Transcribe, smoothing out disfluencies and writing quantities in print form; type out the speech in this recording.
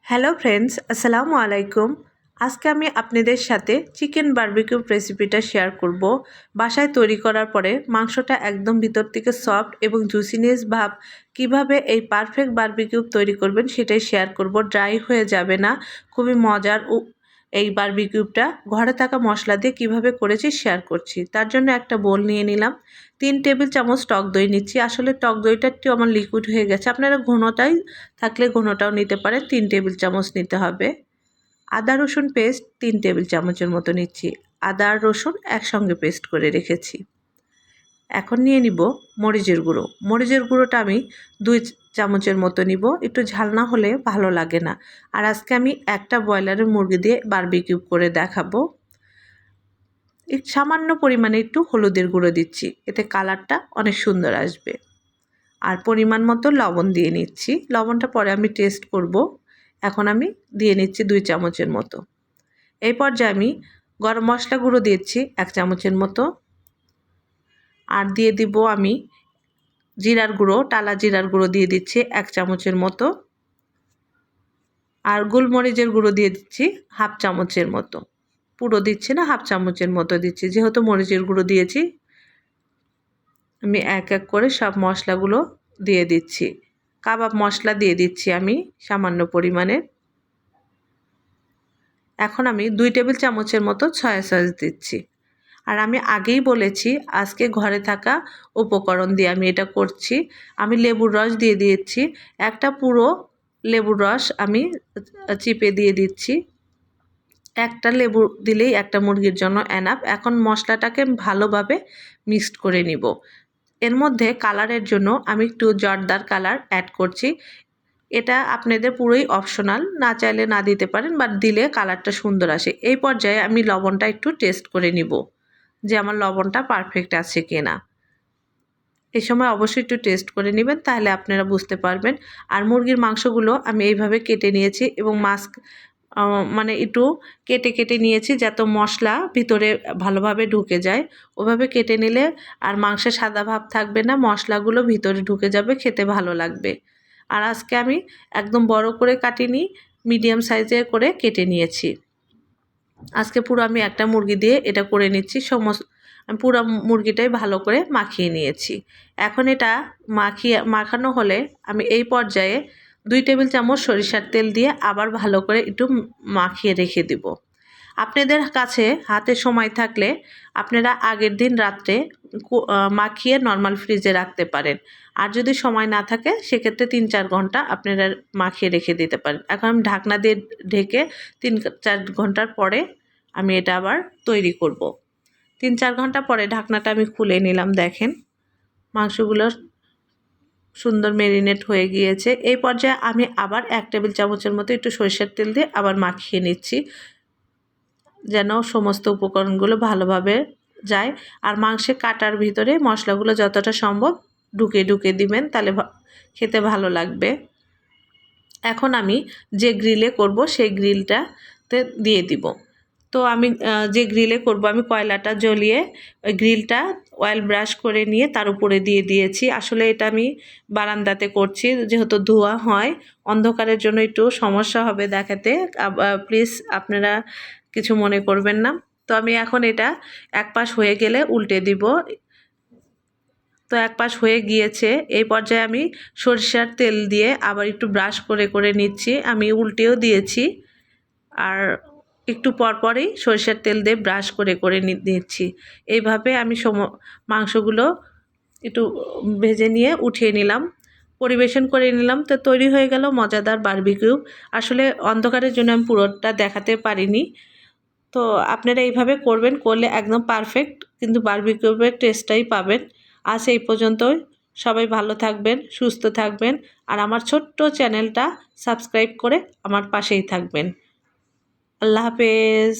Hello friends, আসসালামু আলাইকুম। আজকে আমি আপনাদের সাথে চিকেন বারবিকিউ রেসিপিটা শেয়ার করব। বাসায় তৈরি করার পরে মাংসটা একদম ভিতর থেকে সফট এবং জুসিনেস ভাব কিভাবে এই পারফেক্ট বারবিকিউ তৈরি করবেন সেটাই শেয়ার করব। ড্রাই হয়ে যাবে না, খুবই মজার। এই বারবিকিউটা ঘরে থাকা মশলা দিয়ে কিভাবে করেছি শেয়ার করছি। তার জন্য একটা বোল নিয়ে নিলাম। 3 টেবিল চামচ টক দই নিচ্ছি। আসলে টক দইটা একটু আমার লিকুইড হয়ে গেছে, আপনারা ঘনটাই থাকলে ঘনটাও নিতে পারেন। 3 টেবিল চামচ নিতে হবে। আদা রসুন পেস্ট 3 টেবিল চামচের মতো নিচ্ছি। আদা আর রসুন একসঙ্গে পেস্ট করে রেখেছি। এখন নিয়ে নিব মরিচের গুঁড়ো। মরিচের গুঁড়োটা আমি 2 চামচের মতো নিব। একটু ঝাল না হলে ভালো লাগে না। আর আজকে আমি একটা ব্রয়লারের মুরগি দিয়ে বারবিকিউ করে দেখাবো। সামান্য পরিমাণে একটু হলুদের গুঁড়ো দিচ্ছি, এতে কালারটা অনেক সুন্দর আসবে। আর পরিমাণ মতো লবণ দিয়ে নিচ্ছি। লবণটা পরে আমি টেস্ট করব। এখন আমি দিয়ে নিচ্ছি 2 চামচের মতো। এই পর্যায়ে আমি গরম মশলা গুঁড়ো দিচ্ছি 1 চামচের মতো। আর দিয়ে দিব আমি জিরার গুঁড়ো, টালা জিরার গুঁড়ো দিয়ে দিচ্ছি 1 চামচের মতো। আর গোলমরিচের গুঁড়ো দিয়ে দিচ্ছি 1/2 চামচের মতো। পুরো দিচ্ছি না, 1/2 চামচের মতো দিচ্ছি, যেহেতু মরিচের গুঁড়ো দিয়েছি। আমি এক এক করে সব মশলাগুলো দিয়ে দিচ্ছি। কাবাব মশলা দিয়ে দিচ্ছি আমি সামান্য পরিমাণে। এখন আমি 2 টেবিল চামচের মতো সয়া সস দিচ্ছি। আর আমি আগেই বলেছি আজকে ঘরে থাকা উপকরণ দিয়ে আমি এটা করছি। আমি লেবুর রস দিয়ে দিয়েছি। একটা পুরো লেবুর রস আমি চিপে দিয়ে দিচ্ছি। একটা লেবু দিলেই একটা মুরগির জন্য এনাফ। এখন মশলাটাকে ভালোভাবে মিক্সড করে নিব। এর মধ্যে কালারের জন্য আমি একটু জর্দার কালার অ্যাড করছি। এটা আপনাদের পুরোই অপশনাল, না চাইলে না দিতে পারেন, বাট দিলে কালারটা সুন্দর আসে। এই পর্যায়ে আমি লবণটা একটু টেস্ট করে নিব যে আমার লবণটা পারফেক্ট আছে কিনা। এই সময় অবশ্যই একটু টেস্ট করে নেবেন, তাহলে আপনারা বুঝতে পারবেন। আর মুরগির মাংসগুলো আমি এইভাবে কেটে নিয়েছি এবং মানে একটু কেটে কেটে নিয়েছি যাতে মশলা ভিতরে ভালোভাবে ঢুকে যায়। ওভাবে কেটে নিলে আর মাংসের সাদা ভাব থাকবে না, মশলাগুলো ভিতরে ঢুকে যাবে, খেতে ভালো লাগবে। আর আজকে আমি একদম বড় করে কাটিনি, মিডিয়াম সাইজের করে কেটে নিয়েছি। আজকে পুরো আমি একটা মুরগি দিয়ে এটা করে নিচ্ছি। আমি পুরো মুরগিটাই ভালো করে মাখিয়ে নিয়েছি। এখন এটা মাখানো হলে আমি এই পর্যায়ে 2 টেবিল চামচ সরিষার তেল দিয়ে আবার ভালো করে একটু মাখিয়ে রেখে দিব। আপনাদের কাছে হাতে সময় থাকলে আপনারা আগের দিন রাত্রে মাখিয়ে নর্মাল ফ্রিজে রাখতে পারেন। আর যদি সময় না থাকে সেক্ষেত্রে 3-4 ঘন্টা আপনারা মাখিয়ে রেখে দিতে পারেন। এখন আমি ঢাকনা দিয়ে ঢেকে 3-4 ঘন্টার পরে আমি এটা আবার তৈরি করব। 3-4 ঘন্টা পরে ঢাকনাটা আমি খুলে নিলাম। দেখেন মাংসগুলো সুন্দর ম্যারিনেট হয়ে গিয়েছে। এই পর্যায়ে আমি আবার 1 টেবিল চামচের মতো একটু সরিষার তেল দিয়ে আবার মাখিয়ে নিচ্ছি, যেন সমস্ত উপকরণগুলো ভালোভাবে যায়। আর মাংসে কাটার ভিতরে মশলাগুলো যতটা সম্ভব ঢুকে ঢুকে দিবেন, তাহলে খেতে ভালো লাগবে। এখন আমি যে গ্রিলে করব সেই গ্রিলটাতে দিয়ে দিব। তো আমি যে গ্রিলে করব আমি কয়লাটা জ্বলিয়ে ওই গ্রিলটা অয়েল ব্রাশ করে নিয়ে তার উপরে দিয়ে দিয়েছি। আসলে এটা আমি বারান্দাতে করছি, যেহেতু ধোঁয়া হয়, অন্ধকারের জন্য একটু সমস্যা হবে দেখাতে। প্লিজ আপনারা কিছু মনে করবেন না। তো আমি এখন এটা এক পাশ হয়ে গেলে উল্টে দিব। তো এক পাশ হয়ে গিয়েছে। এই পর্যায়ে আমি সরিষার তেল দিয়ে আবার একটু ব্রাশ করে করে নিচ্ছি। আমি উল্টেও দিয়েছি, আর একটু পরপরই সরিষার তেল দিয়ে ব্রাশ করে করে নিচ্ছি। এইভাবে আমি মাংসগুলো একটু ভেজে নিয়ে উঠিয়ে নিলাম, পরিবেশন করে নিলাম। তো তৈরি হয়ে গেল মজাদার বারবিকিউ। আসলে অন্ধকারের জন্য আমি পুরোটা দেখাতে পারিনি। তো আপনারা এইভাবে করবেন, করলে একদম পারফেক্ট কিন্তু বারবিকিউয়ের টেস্টটাই পাবেন। আজ এই পর্যন্তই। সবাই ভালো থাকবেন, সুস্থ থাকবেন, আর আমার ছোট্ট চ্যানেলটা সাবস্ক্রাইব করে আমার পাশেই থাকবেন। আল্লাহ হাফেজ।